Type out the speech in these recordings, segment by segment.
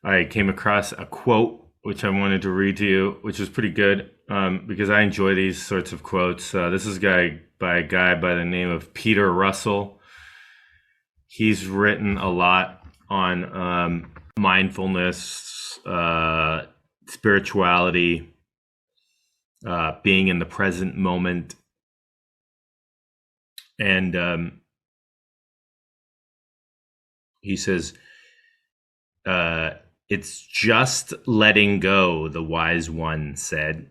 I came across a quote which I wanted to read to you, which is pretty good because I enjoy these sorts of quotes. This is by a guy by the name of Peter Russell. He's written a lot on mindfulness, spirituality, being in the present moment. And he says, it's just letting go, the wise one said.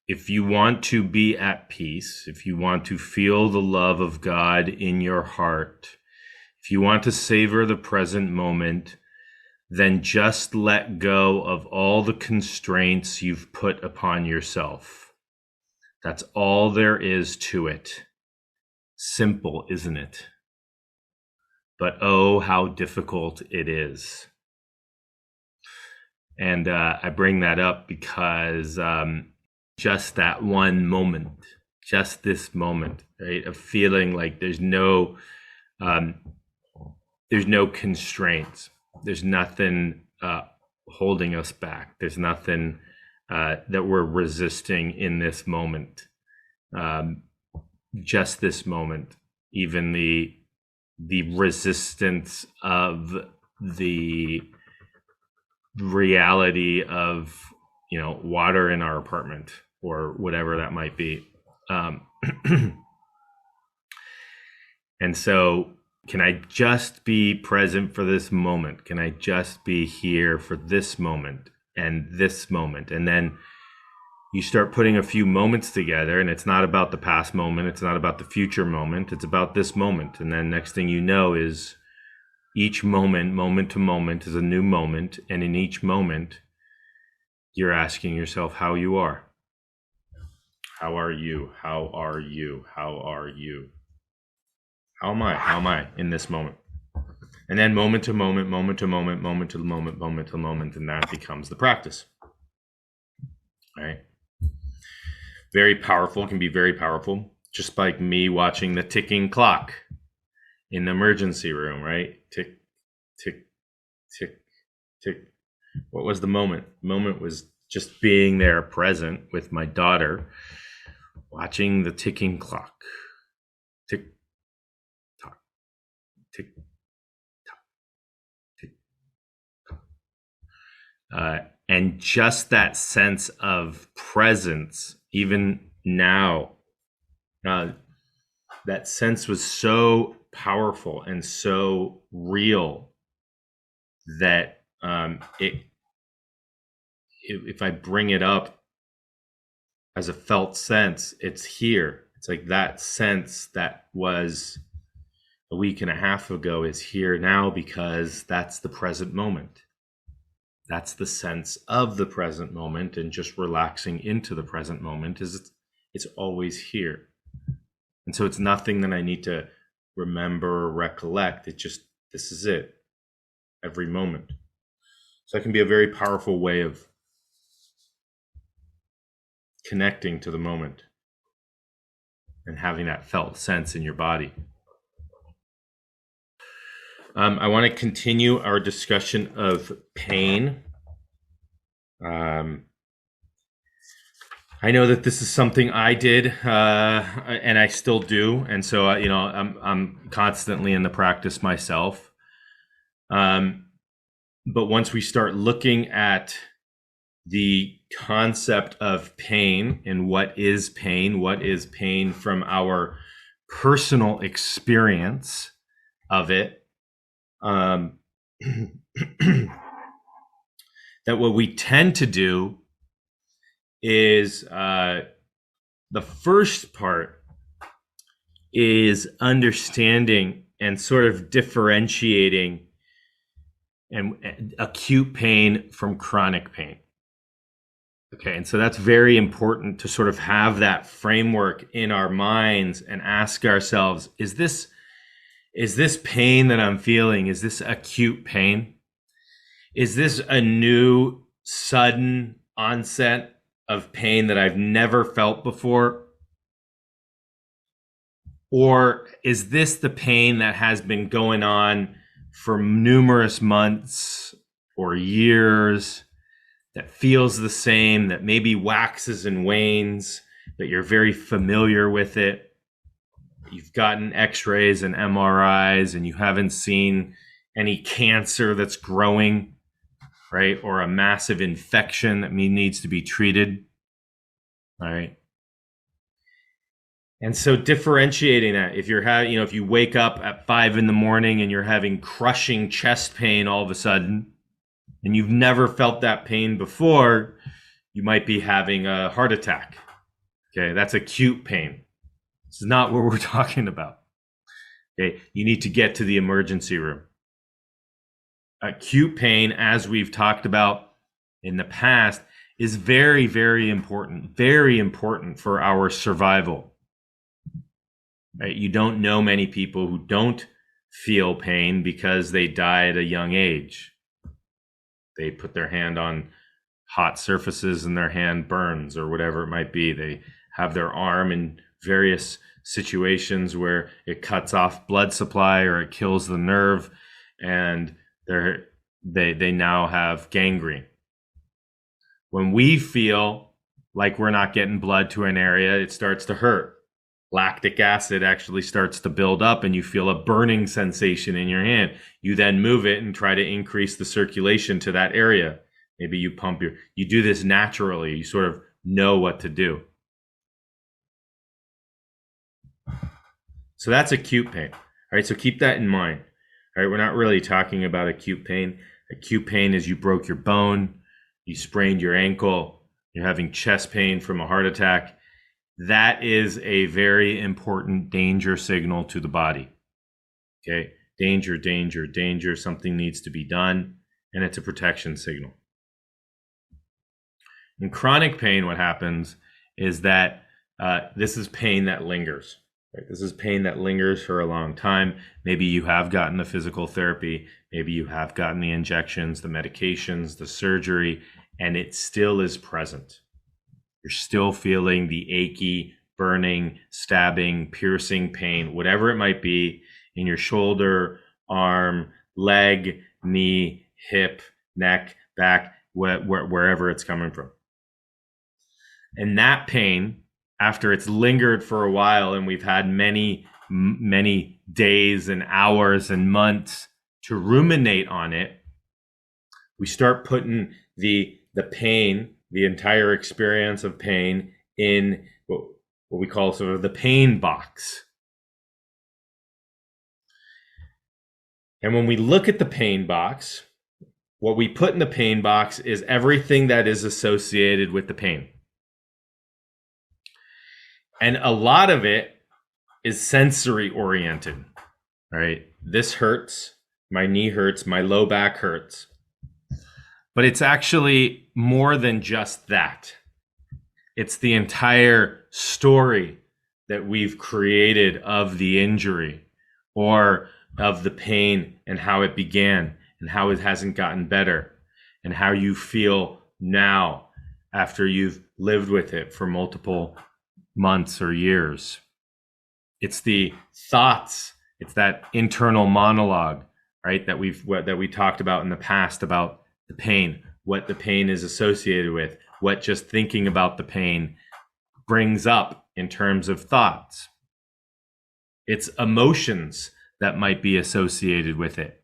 If you want to be at peace, if you want to feel the love of God in your heart, if you want to savor the present moment, then just let go of all the constraints you've put upon yourself. That's all there is to it. Simple, isn't it? But oh, how difficult it is. And I bring that up because just that one moment, just this moment, right, of feeling like there's no constraints. There's nothing holding us back. There's nothing that we're resisting in this moment. Just this moment, even the resistance of the reality of, water in our apartment or whatever that might be. And so, can I just be present for this moment? Can I just be here for this moment and this moment? And then you start putting a few moments together, and it's not about the past moment. It's not about the future moment. It's about this moment. And then next thing you know is each moment to moment is a new moment. And in each moment, you're asking yourself how you are. How are you? How are you? How are you? How am I? How am I in this moment? And then moment to moment, moment to moment, moment to moment, moment to moment, and that becomes the practice. All right. Very powerful, can be very powerful. Just like me watching the ticking clock in the emergency room, right? Tick, tick, tick, tick. What was the moment? The moment was just being there present with my daughter, watching the ticking clock. Tick, tock, tick, tock, tick, tock. And just that sense of presence, even now, that sense was so powerful and so real that if I bring it up as a felt sense, it's here. It's like that sense that was a week and a half ago is here now because that's the present moment. That's the sense of the present moment, and just relaxing into the present moment is it's always here. And so it's nothing that I need to remember or recollect. It just, this is it every moment. So that can be a very powerful way of connecting to the moment and having that felt sense in your body. I want to continue our discussion of pain. I know that this is something I did, and I still do, and so I'm constantly in the practice myself. But once we start looking at the concept of pain and what is pain from our personal experience of it. That what we tend to do is the first part is understanding and sort of differentiating and acute pain from chronic pain. Okay, and so that's very important to sort of have that framework in our minds and ask ourselves, is this pain that I'm feeling, is this acute pain? Is this a new sudden onset of pain that I've never felt before? Or is this the pain that has been going on for numerous months or years, that feels the same, that maybe waxes and wanes, that you're very familiar with it. You've gotten x-rays and MRIs and you haven't seen any cancer that's growing, right? Or a massive infection that needs to be treated, all right? And so differentiating that, if you're having, if you wake up at 5 a.m. and you're having crushing chest pain all of a sudden, and you've never felt that pain before, you might be having a heart attack. Okay, that's acute pain. This is not what we're talking about. Okay, you need to get to the emergency room. Acute pain, as we've talked about in the past, is very, very important for our survival. Right? You don't know many people who don't feel pain because they die at a young age. They put their hand on hot surfaces and their hand burns or whatever it might be. They have their arm in various situations where it cuts off blood supply or it kills the nerve, and they now have gangrene. When we feel like we're not getting blood to an area, it starts to hurt. Lactic acid actually starts to build up and you feel a burning sensation in your hand. You then move it and try to increase the circulation to that area. Maybe you you do this naturally. You sort of know what to do. So that's acute pain. All right, so keep that in mind. All right, we're not really talking about acute pain. Acute pain is you broke your bone, you sprained your ankle, you're having chest pain from a heart attack. That is a very important danger signal to the body. Okay, danger, danger, danger. Something needs to be done, and it's a protection signal. In chronic pain, what happens is that this is pain that lingers. Right? This is pain that lingers for a long time. Maybe you have gotten the physical therapy. Maybe you have gotten the injections, the medications, the surgery, and it still is present. You're still feeling the achy, burning, stabbing, piercing pain, whatever it might be, in your shoulder, arm, leg, knee, hip, neck, back, wherever it's coming from. And that pain, after it's lingered for a while and we've had many, many days and hours and months to ruminate on it, we start putting the pain, the entire experience of pain, in what we call sort of the pain box. And when we look at the pain box, what we put in the pain box is everything that is associated with the pain. And a lot of it is sensory oriented. All right, this hurts, my knee hurts, my low back hurts. But it's actually more than just that. It's the entire story that we've created of the injury or of the pain and how it began and how it hasn't gotten better and how you feel now after you've lived with it for multiple months or years. It's the thoughts, it's that internal monologue, right, that we talked about in the past about the pain, what the pain is associated with, what just thinking about the pain brings up in terms of thoughts. It's emotions that might be associated with it.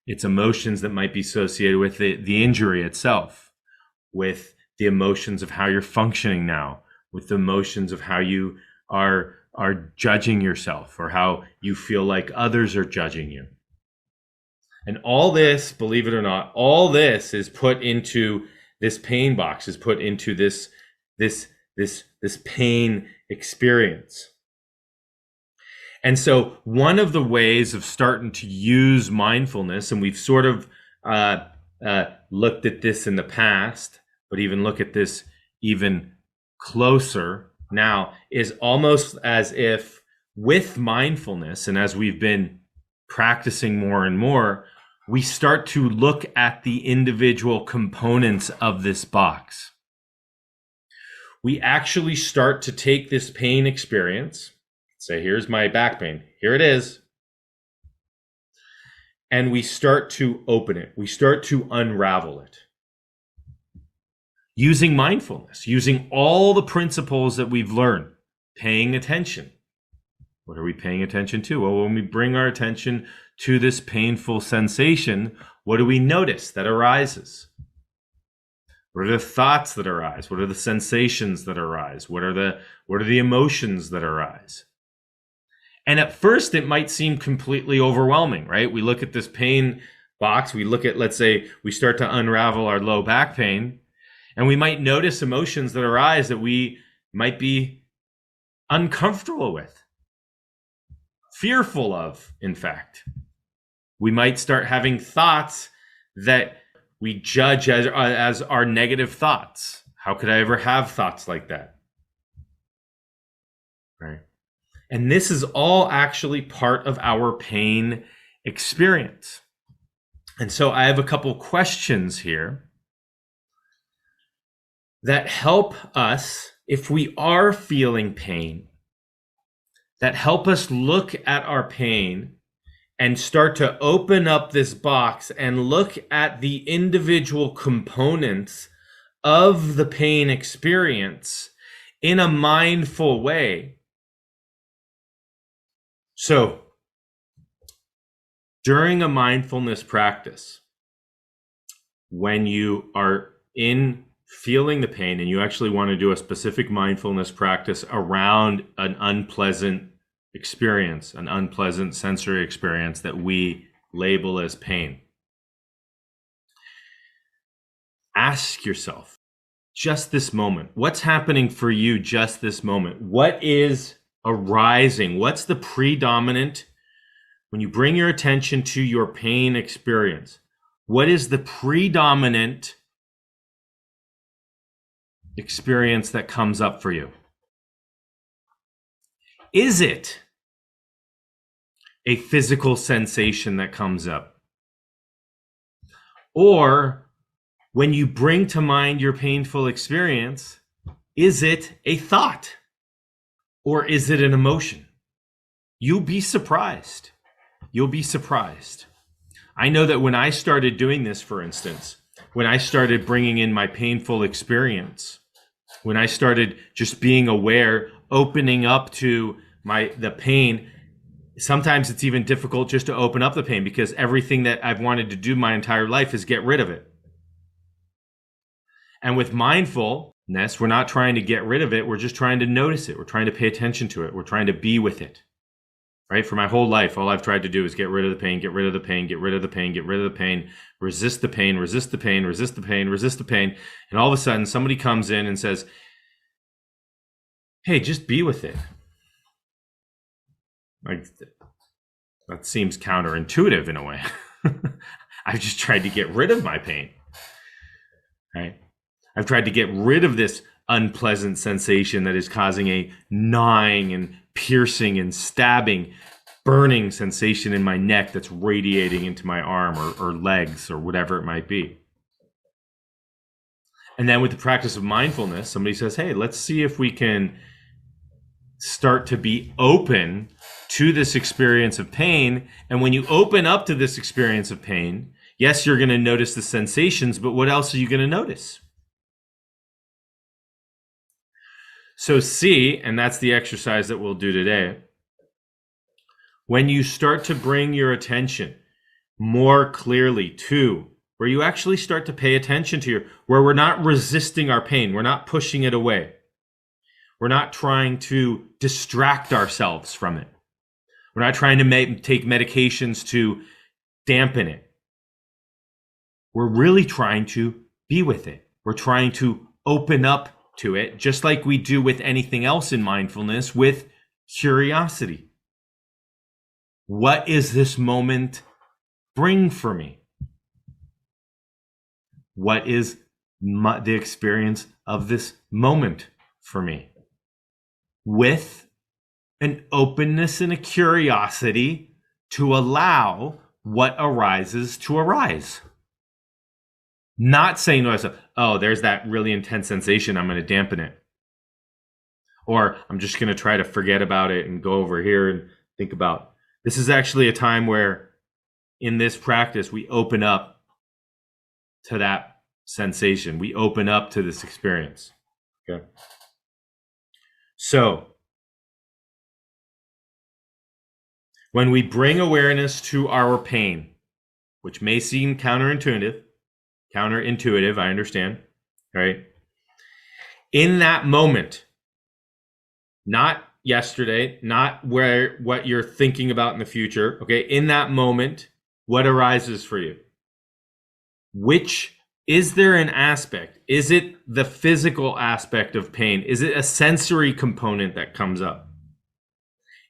It's emotions that might be associated with the injury itself, with the emotions of how you're functioning now, with the emotions of how you are judging yourself or how you feel like others are judging you. And all this, believe it or not, all this is put into this pain box, is put into this pain experience. And so one of the ways of starting to use mindfulness, and we've sort of looked at this in the past, but even look at this even closer now, is almost as if with mindfulness, and as we've been practicing more and more, we start to look at the individual components of this box. We actually start to take this pain experience, say, here's my back pain, here it is. and we start to open it. We start to unravel it. Using mindfulness, using all the principles that we've learned, paying attention. What are we paying attention to? Well, when we bring our attention to this painful sensation, what do we notice that arises? What are the thoughts that arise? What are the sensations that arise? What are the emotions that arise? And at first it might seem completely overwhelming, right? We look at this pain box, we look at, let's say we start to unravel our low back pain, and we might notice emotions that arise that we might be uncomfortable with, fearful of, in fact. We might start having thoughts that we judge as our negative thoughts. How could I ever have thoughts like that? Right? And this is all actually part of our pain experience. And so I have a couple questions here that help us, if we are feeling pain, that help us look at our pain and start to open up this box and look at the individual components of the pain experience in a mindful way. So, during a mindfulness practice, when you are in feeling the pain and you actually want to do a specific mindfulness practice around an unpleasant experience, an unpleasant sensory experience that we label as pain, ask yourself, just this moment, what's happening for you just this moment? What is arising? What's the predominant, when you bring your attention to your pain experience, what is the predominant experience that comes up for you? Is it a physical sensation that comes up? Or when you bring to mind your painful experience, is it a thought? Or is it an emotion? You'll be surprised. You'll be surprised. I know that when I started doing this, for instance, when I started bringing in my painful experience, when I started just being aware, opening up to the pain, sometimes it's even difficult just to open up the pain because everything that I've wanted to do my entire life is get rid of it. And with mindfulness, we're not trying to get rid of it. We're just trying to notice it. We're trying to pay attention to it. We're trying to be with it. Right? For my whole life, all I've tried to do is get rid of the pain, get rid of the pain, get rid of the pain, get rid of the pain, resist the pain, resist the pain, resist the pain, resist the pain. And all of a sudden, somebody comes in and says, hey, just be with it. Like, that seems counterintuitive in a way. I've just tried to get rid of my pain. Right? I've tried to get rid of this unpleasant sensation that is causing a gnawing and piercing and stabbing, burning sensation in my neck that's radiating into my arm or legs or whatever it might be. And then with the practice of mindfulness, somebody says, hey, let's see if we can start to be open to this experience of pain. And when you open up to this experience of pain, yes, you're going to notice the sensations, but what else are you going to notice? So see, and that's the exercise that we'll do today, when you start to bring your attention more clearly to where you actually start to pay attention to where we're not resisting our pain, we're not pushing it away, we're not trying to distract ourselves from it, we're not trying to take medications to dampen it. We're really trying to be with it. We're trying to open up to it, just like we do with anything else in mindfulness, with curiosity. What is this moment bring for me? What is the experience of this moment for me? With an openness and a curiosity to allow what arises to arise. Not saying to myself, oh, there's that really intense sensation, I'm going to dampen it. Or I'm just going to try to forget about it and go over here and think about. This is actually a time where in this practice, we open up to that sensation. We open up to this experience. Okay. So when we bring awareness to our pain, which may seem counterintuitive, I understand, right? In that moment, not yesterday, not what you're thinking about in the future, okay? In that moment, what arises for you? Is there an aspect? Is it the physical aspect of pain? Is it a sensory component that comes up?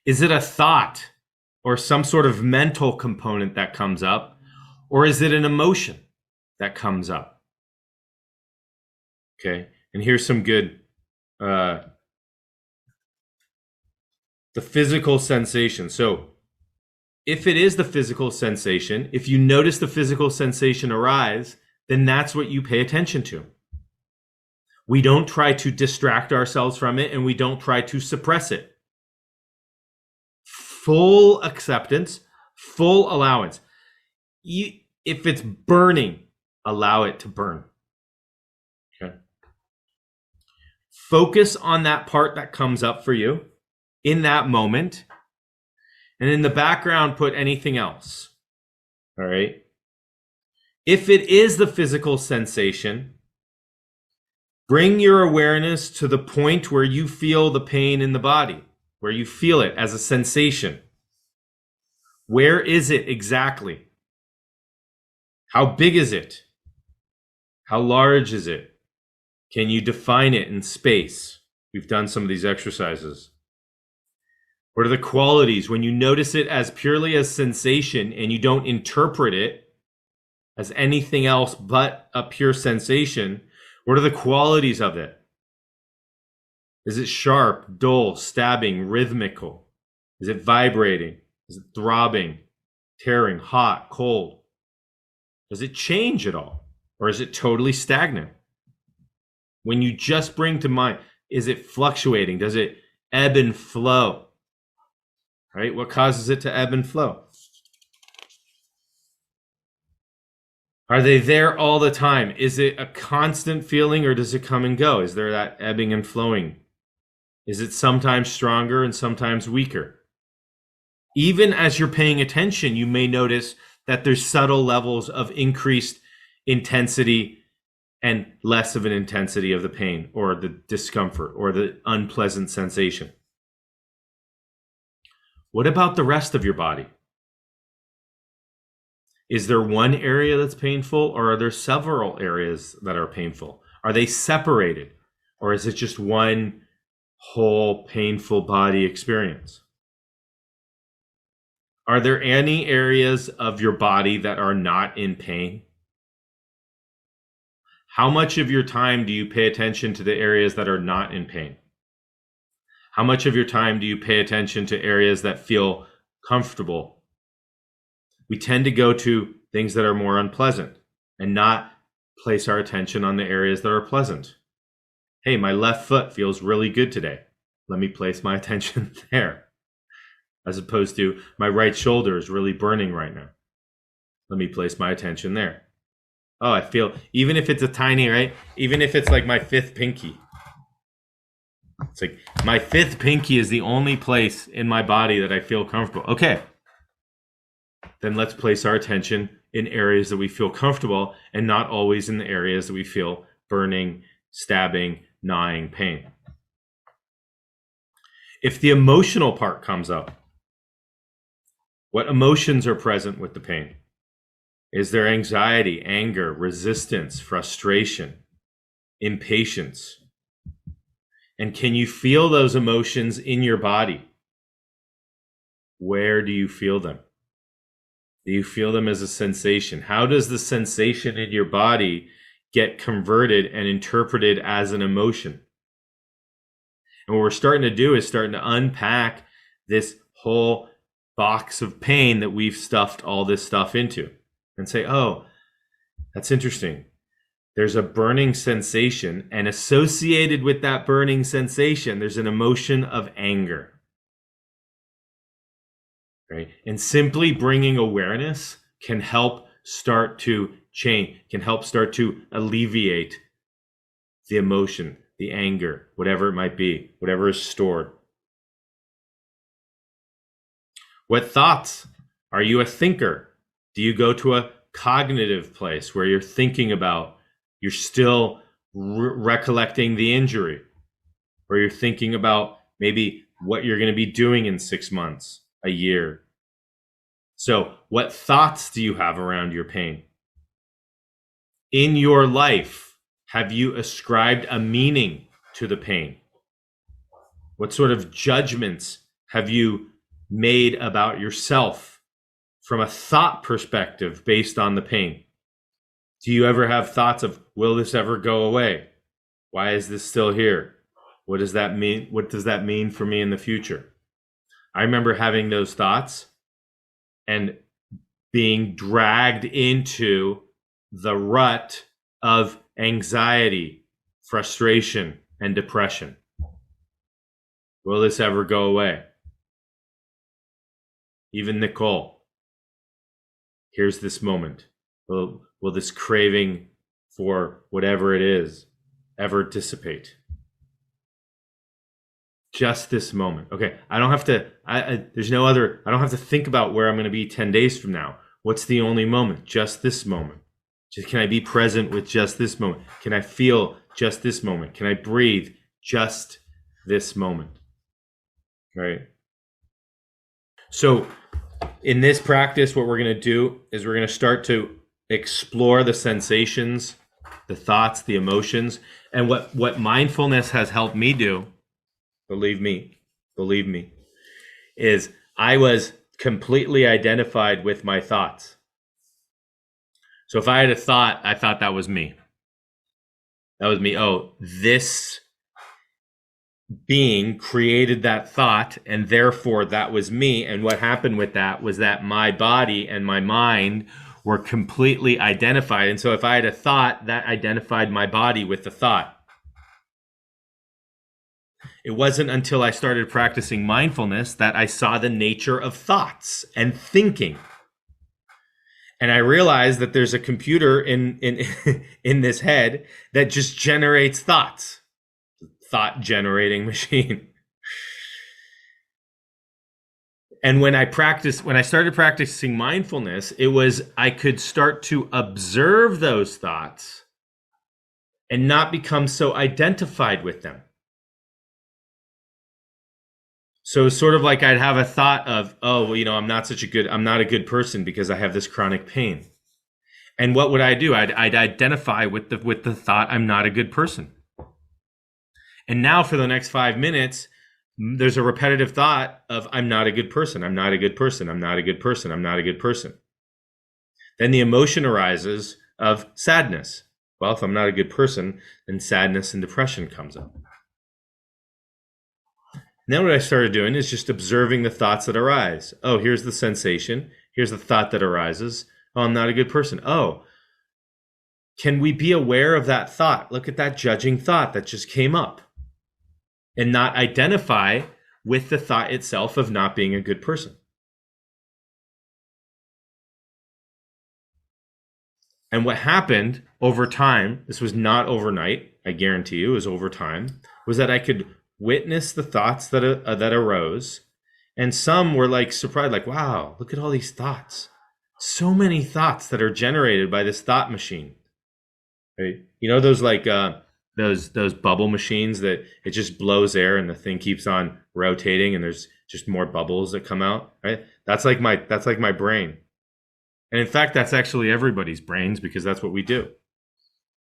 Is it a thought or some sort of mental component that comes up? Or is it an emotion that comes up? Okay, and here's some good, the physical sensation. So if it is the physical sensation, if you notice the physical sensation arise, then that's what you pay attention to. We don't try to distract ourselves from it, and we don't try to suppress it. Full acceptance, full allowance. If it's burning, allow it to burn. Okay. Focus on that part that comes up for you in that moment. And in the background, put anything else. All right. If it is the physical sensation, bring your awareness to the point where you feel the pain in the body, where you feel it as a sensation. Where is it exactly? How big is it? How large is it? Can you define it in space? We've done some of these exercises. What are the qualities? When you notice it as purely as sensation and you don't interpret it as anything else but a pure sensation, what are the qualities of it? Is it sharp, dull, stabbing, rhythmical? Is it vibrating? Is it throbbing, tearing, hot, cold? Does it change at all? Or is it totally stagnant? When you just bring to mind, is it fluctuating? Does it ebb and flow? Right? What causes it to ebb and flow? Are they there all the time? Is it a constant feeling, or does it come and go? Is there that ebbing and flowing? Is it sometimes stronger and sometimes weaker? Even as you're paying attention, you may notice that there's subtle levels of increased intensity and less of an intensity of the pain or the discomfort or the unpleasant sensation. What about the rest of your body? Is there one area that's painful, or are there several areas that are painful? Are they separated, or is it just one whole painful body experience? Are there any areas of your body that are not in pain? How much of your time do you pay attention to the areas that are not in pain? How much of your time do you pay attention to areas that feel comfortable? We tend to go to things that are more unpleasant and not place our attention on the areas that are pleasant. Hey, my left foot feels really good today. Let me place my attention there. As opposed to my right shoulder is really burning right now. Let me place my attention there. Oh, I feel, even if it's a tiny, right? Even if it's like my fifth pinky. It's like my fifth pinky is the only place in my body that I feel comfortable. Okay. Then let's place our attention in areas that we feel comfortable and not always in the areas that we feel burning, stabbing, gnawing pain. If the emotional part comes up, what emotions are present with the pain? Is there anxiety, anger, resistance, frustration, impatience? And can you feel those emotions in your body? Where do you feel them? Do you feel them as a sensation? How does the sensation in your body get converted and interpreted as an emotion? And what we're starting to do is starting to unpack this whole box of pain that we've stuffed all this stuff into and say, oh, that's interesting. There's a burning sensation, and associated with that burning sensation, there's an emotion of anger. Right? And simply bringing awareness can help start to change, can help start to alleviate the emotion, the anger, whatever it might be, whatever is stored. What thoughts? Are you a thinker? Do you go to a cognitive place where you're thinking about, you're still recollecting the injury, or you're thinking about maybe what you're going to be doing in 6 months, a year? So what thoughts do you have around your pain? In your life, have you ascribed a meaning to the pain? What sort of judgments have you made about yourself from a thought perspective based on the pain? Do you ever have thoughts of, will this ever go away? Why is this still here? What does that mean? What does that mean for me in the future? I remember having those thoughts and being dragged into the rut of anxiety, frustration, and depression. Will this ever go away? Even Nicole, here's this moment. Will this craving for whatever it is ever dissipate? Just this moment. Okay, I don't have to, there's no other, I don't have to think about where I'm going to be 10 days from now. What's the only moment? Just this moment. Can I be present with just this moment? Can I feel just this moment? Can I breathe just this moment? Right? So in this practice, what we're going to do is we're going to start to explore the sensations, the thoughts, the emotions. And what mindfulness has helped me do, believe me, is I was completely identified with my thoughts. So if I had a thought, I thought that was me. That was me. Oh, this being created that thought, and therefore that was me. And what happened with that was that my body and my mind were completely identified. And so if I had a thought, that identified my body with the thought. It wasn't until I started practicing mindfulness that I saw the nature of thoughts and thinking. And I realized that there's a computer in this head that just generates thoughts. Thought generating machine. And when I started practicing mindfulness, it was I could start to observe those thoughts and not become so identified with them. So it's sort of like I'd have a thought of, oh, well, I'm not a good person because I have this chronic pain. And what would I do? I'd identify with the thought, I'm not a good person. And now for the next 5 minutes, there's a repetitive thought of, I'm not a good person. I'm not a good person. I'm not a good person. I'm not a good person. Then the emotion arises of sadness. Well, if I'm not a good person, then sadness and depression comes up. And then what I started doing is just observing the thoughts that arise. Oh, here's the sensation. Here's the thought that arises. Oh, I'm not a good person. Oh, can we be aware of that thought? Look at that judging thought that just came up. And not identify with the thought itself of not being a good person. And what happened over time, this was not overnight, I guarantee you, it was over time, was that I could witness the thoughts that arose. And some were like surprised, like, wow, look at all these thoughts. So many thoughts that are generated by this thought machine. Right? Those like those bubble machines that it just blows air and the thing keeps on rotating and there's just more bubbles that come out, right? That's like my brain. And in fact, that's actually everybody's brains because that's what we do,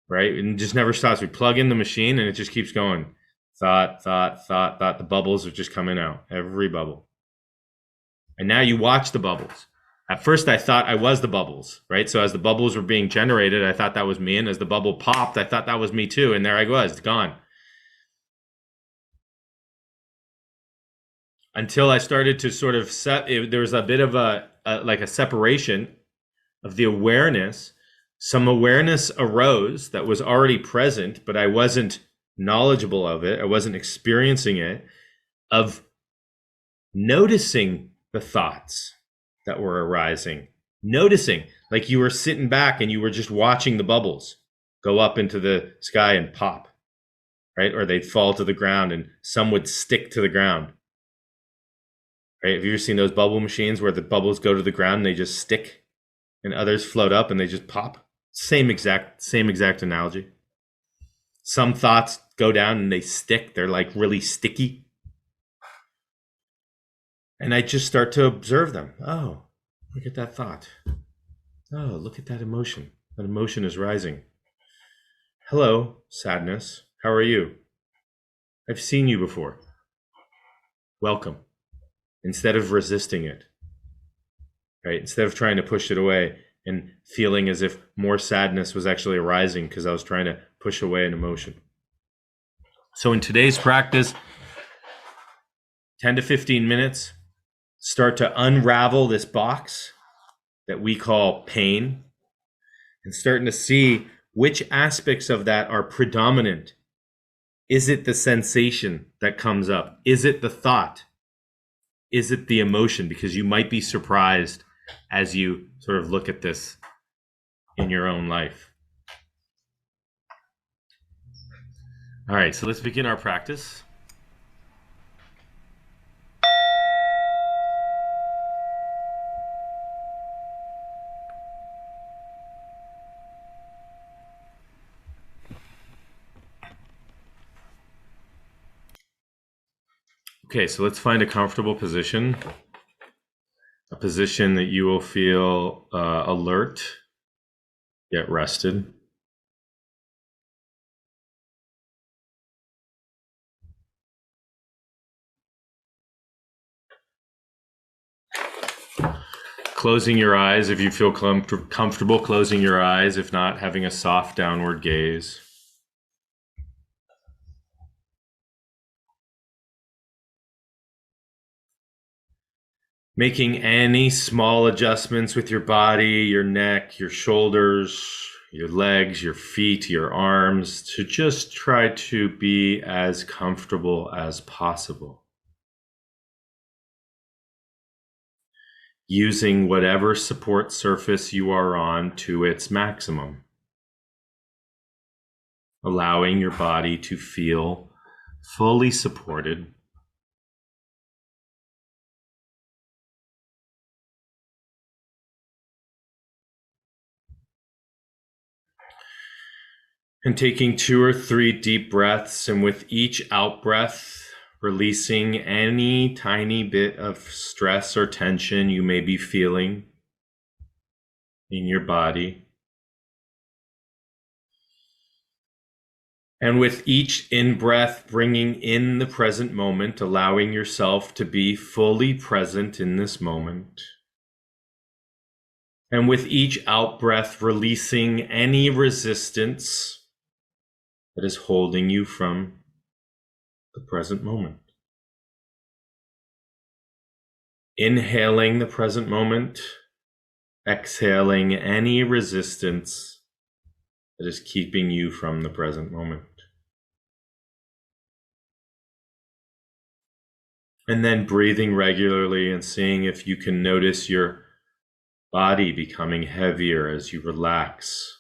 right? And it just never stops. We plug in the machine and it just keeps going. Thought. The bubbles are just coming out, every bubble. And now you watch the bubbles. At first, I thought I was the bubbles, right? So as the bubbles were being generated, I thought that was me. And as the bubble popped, I thought that was me too. And there I was, gone. Until I started to sort of there was a bit of a separation of the awareness. Some awareness arose that was already present, but I wasn't knowledgeable of it. I wasn't experiencing it, of noticing the thoughts that were arising Noticing like you were sitting back and you were just watching the bubbles go up into the sky and pop, right? Or they'd fall to the ground and some would stick to the ground, right? Have you ever seen those bubble machines where the bubbles go to the ground and they just stick and others float up and they just pop? Same exact analogy. Some thoughts go down and they stick. They're like really sticky. And I just start to observe them. Oh, look at that thought. Oh, look at that emotion. That emotion is rising. Hello, sadness. How are you? I've seen you before. Welcome. Instead of resisting it, right? Instead of trying to push it away and feeling as if more sadness was actually arising because I was trying to push away an emotion. So in today's practice, 10 to 15 minutes, start to unravel this box that we call pain and starting to see which aspects of that are predominant. Is it the sensation that comes up? Is it the thought? Is it the emotion? Because you might be surprised as you sort of look at this in your own life. All right, so let's begin our practice. Okay, so let's find a comfortable position, a position that you will feel alert, yet rested. Closing your eyes if you feel comfortable closing your eyes, if not, having a soft downward gaze. Making any small adjustments with your body, your neck, your shoulders, your legs, your feet, your arms, to just try to be as comfortable as possible. Using whatever support surface you are on to its maximum. Allowing your body to feel fully supported. And taking 2 or 3 deep breaths, and with each out breath, releasing any tiny bit of stress or tension you may be feeling in your body. And with each in-breath, bringing in the present moment, allowing yourself to be fully present in this moment. And with each out-breath, releasing any resistance that is holding you from the present moment. Inhaling the present moment, exhaling any resistance that is keeping you from the present moment. And then breathing regularly and seeing if you can notice your body becoming heavier as you relax.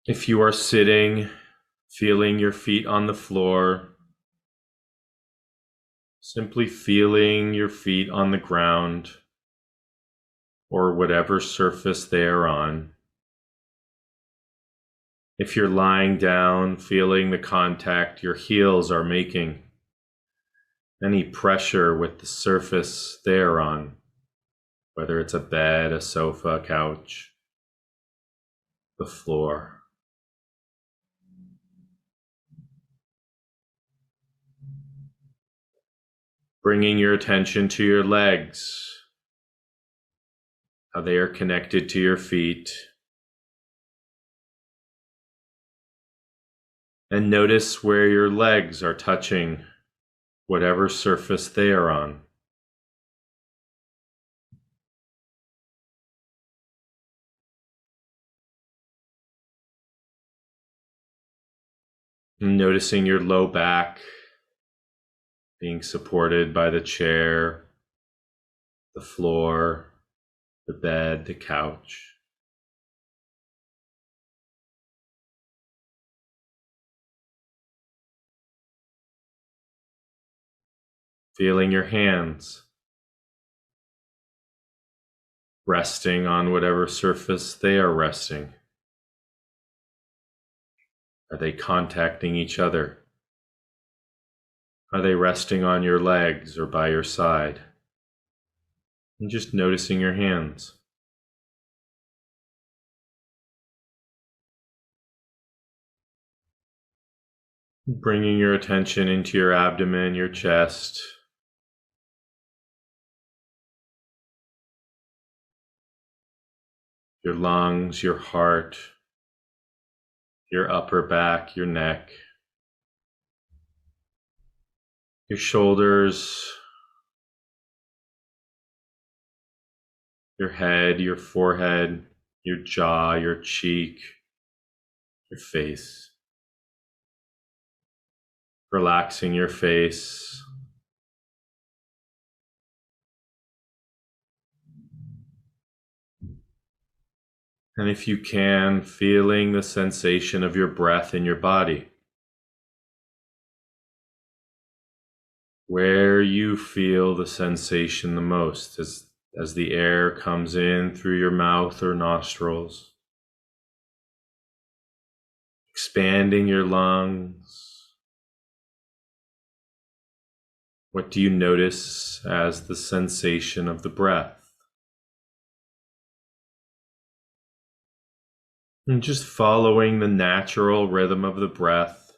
If you are sitting, feeling your feet on the floor, simply feeling your feet on the ground or whatever surface they are on. If you're lying down, feeling the contact your heels are making, any pressure with the surface they are on, whether it's a bed, a sofa, a couch, the floor. Bringing your attention to your legs, how they are connected to your feet. And notice where your legs are touching whatever surface they are on. Noticing your low back being supported by the chair, the floor, the bed, the couch. Feeling your hands resting on whatever surface they are resting. Are they contacting each other? Are they resting on your legs or by your side? And just noticing your hands. Bringing your attention into your abdomen, your chest. Your lungs, your heart, your upper back, your neck, your shoulders, your head, your forehead, your jaw, your cheek, your face. Relaxing your face. And if you can, feeling the sensation of your breath in your body. Where you feel the sensation the most as the air comes in through your mouth or nostrils. Expanding your lungs. What do you notice as the sensation of the breath? And just following the natural rhythm of the breath.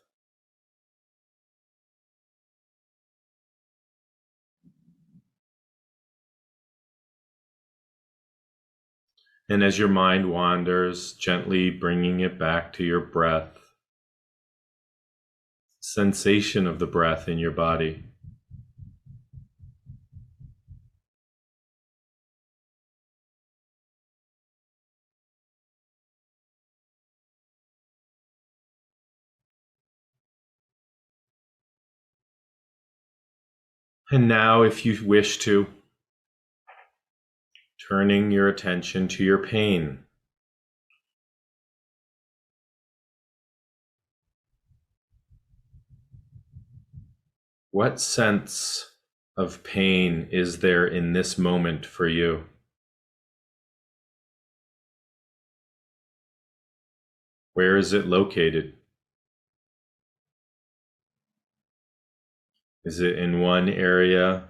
And as your mind wanders, gently bringing it back to your breath. Sensation of the breath in your body. And now, if you wish to, turning your attention to your pain. What sense of pain is there in this moment for you? Where is it located? Is it in one area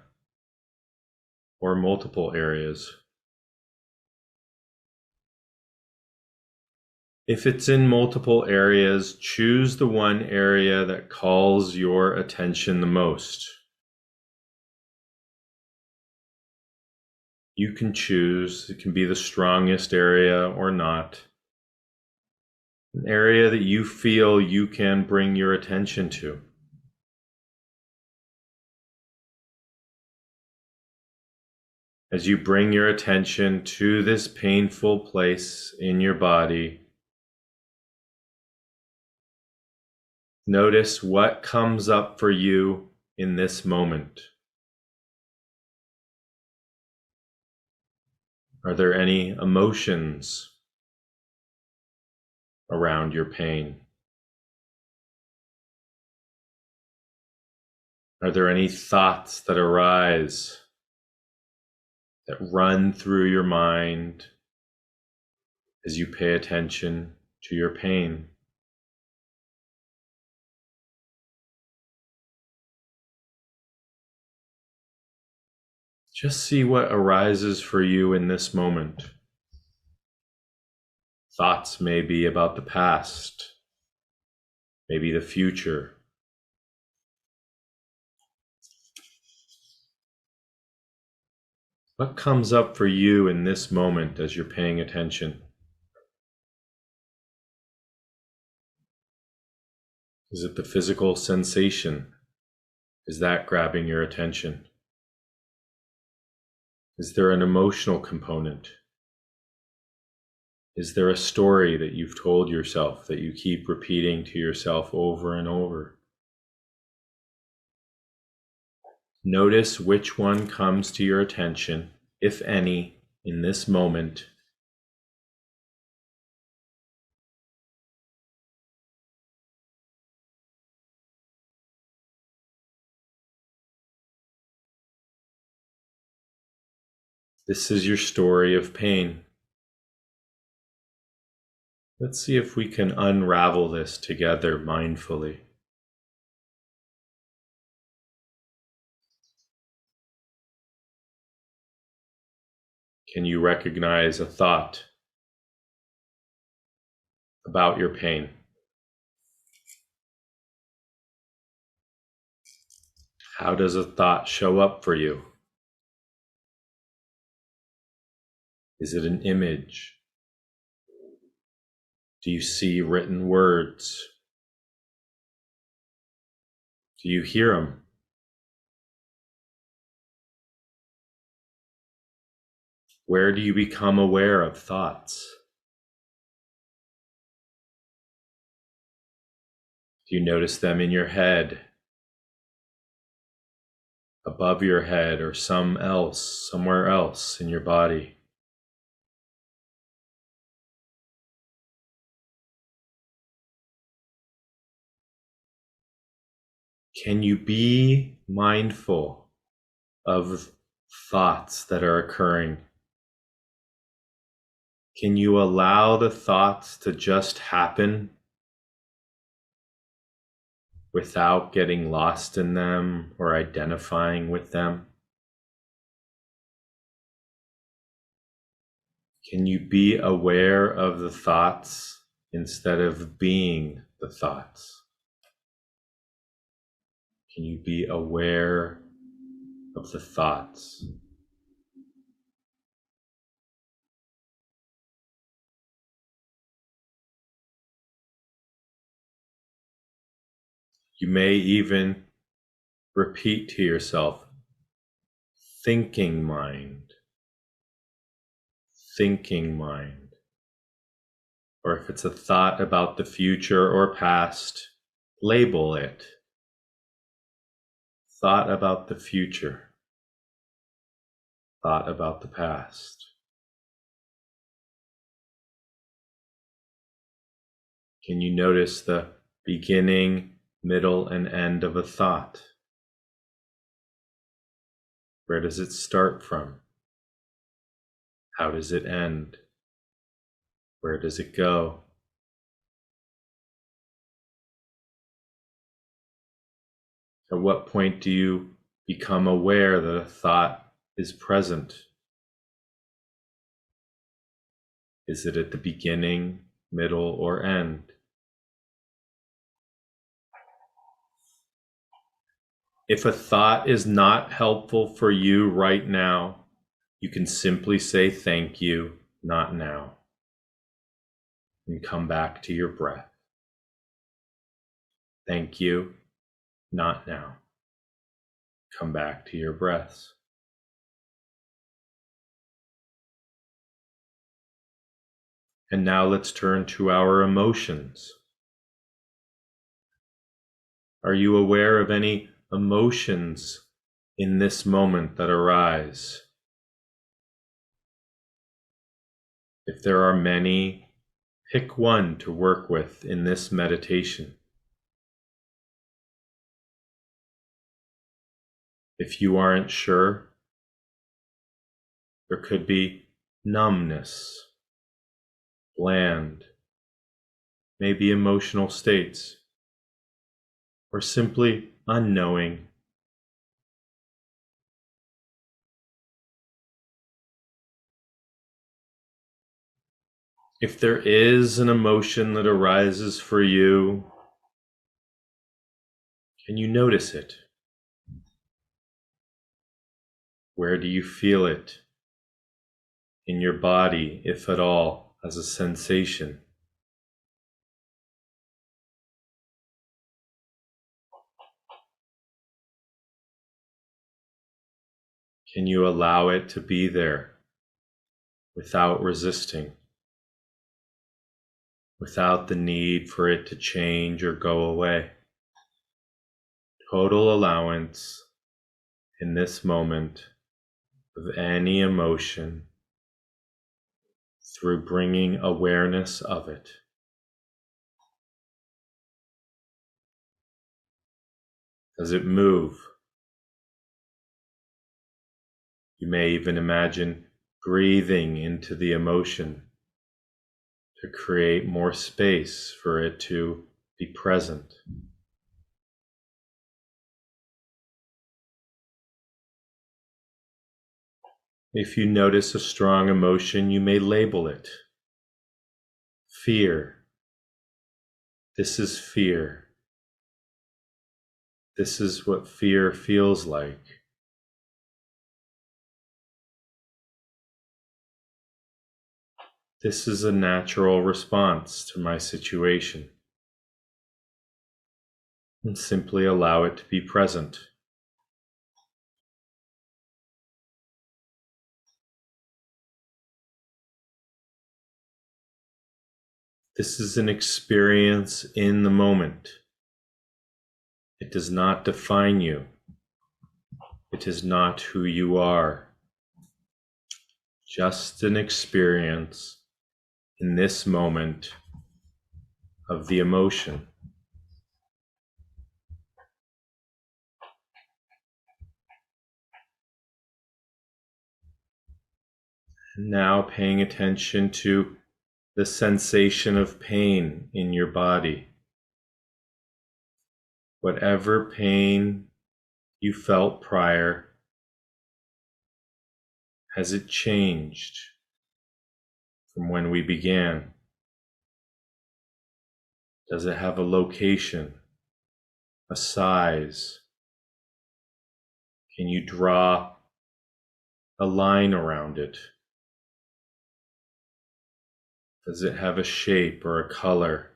or multiple areas? If it's in multiple areas, choose the one area that calls your attention the most. You can choose, it can be the strongest area or not. An area that you feel you can bring your attention to. As you bring your attention to this painful place in your body, notice what comes up for you in this moment. Are there any emotions around your pain? Are there any thoughts that arise, that run through your mind as you pay attention to your pain? Just see what arises for you in this moment. Thoughts may be about the past, maybe the future. What comes up for you in this moment as you're paying attention? Is it the physical sensation? Is that grabbing your attention? Is there an emotional component? Is there a story that you've told yourself that you keep repeating to yourself over and over? Notice which one comes to your attention, if any, in this moment. This is your story of pain. Let's see if we can unravel this together mindfully. Can you recognize a thought about your pain? How does a thought show up for you? Is it an image? Do you see written words? Do you hear them? Where do you become aware of thoughts? Do you notice them in your head, above your head, or somewhere else in your body? Can you be mindful of thoughts that are occurring? Can you allow the thoughts to just happen without getting lost in them or identifying with them? Can you be aware of the thoughts instead of being the thoughts? Can you be aware of the thoughts? You may even repeat to yourself, thinking mind, thinking mind. Or if it's a thought about the future or past, label it. Thought about the future, thought about the past. Can you notice the beginning, middle, and end of a thought? Where does it start from? How does it end? Where does it go? At what point do you become aware that a thought is present? Is it at the beginning, middle, or end? If a thought is not helpful for you right now, you can simply say thank you, not now, and come back to your breath. Thank you, not now. Come back to your breaths. And now let's turn to our emotions. Are you aware of any emotions in this moment that arise? If there are many, pick one to work with in this meditation. If you aren't sure, there could be numbness, bland, maybe emotional states, or simply unknowing. If there is an emotion that arises for you, can you notice it? Where do you feel it in your body, if at all, as a sensation? Can you allow it to be there without resisting? without the need for it to change or go away. Total allowance in this moment of any emotion through bringing awareness of it. Does it move? You may even imagine breathing into the emotion to create more space for it to be present. If you notice a strong emotion, you may label it. Fear. This is fear. This is what fear feels like. This is a natural response to my situation. And simply allow it to be present. This is an experience in the moment. It does not define you. It is not who you are. Just an experience in this moment of the emotion. And now paying attention to the sensation of pain in your body. Whatever pain you felt prior, has it changed from when we began? Does it have a location, a size? Can you draw a line around it? Does it have a shape or a color?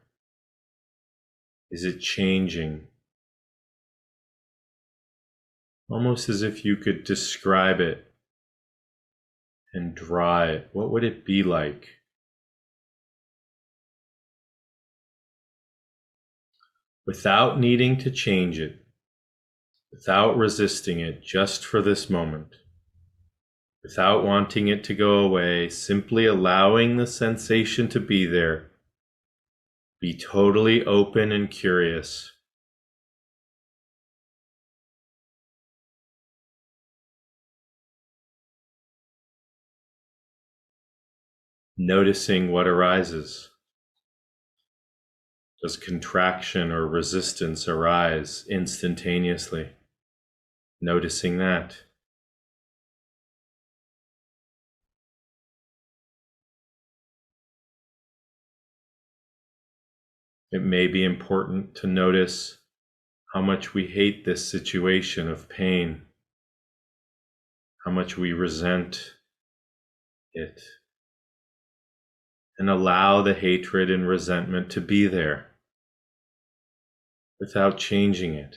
Is it changing? Almost as if you could describe it and draw it. What would it be like? Without needing to change it, without resisting it, just for this moment, without wanting it to go away, simply allowing the sensation to be there. Be totally open and curious. Noticing what arises. Does contraction or resistance arise instantaneously? Noticing that. It may be important to notice how much we hate this situation of pain, how much we resent it, and allow the hatred and resentment to be there without changing it,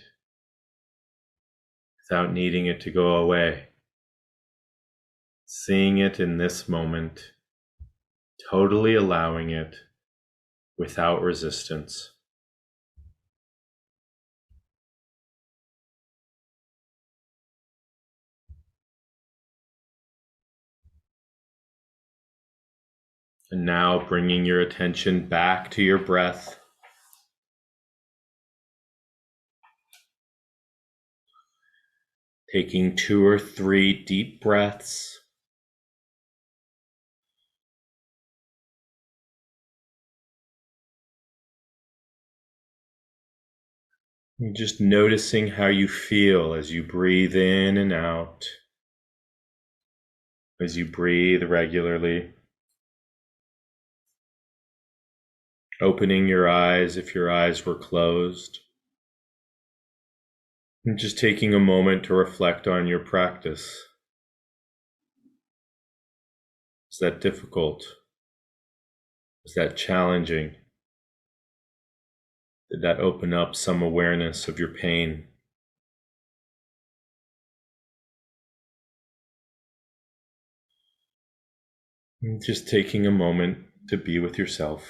without needing it to go away. Seeing it in this moment, totally allowing it without resistance. And now bringing your attention back to your breath. Taking 2 or 3 deep breaths. And just noticing how you feel as you breathe in and out, as you breathe regularly. Opening your eyes if your eyes were closed. And just taking a moment to reflect on your practice. Is that difficult? Is that challenging? Did that open up some awareness of your pain? And just taking a moment to be with yourself.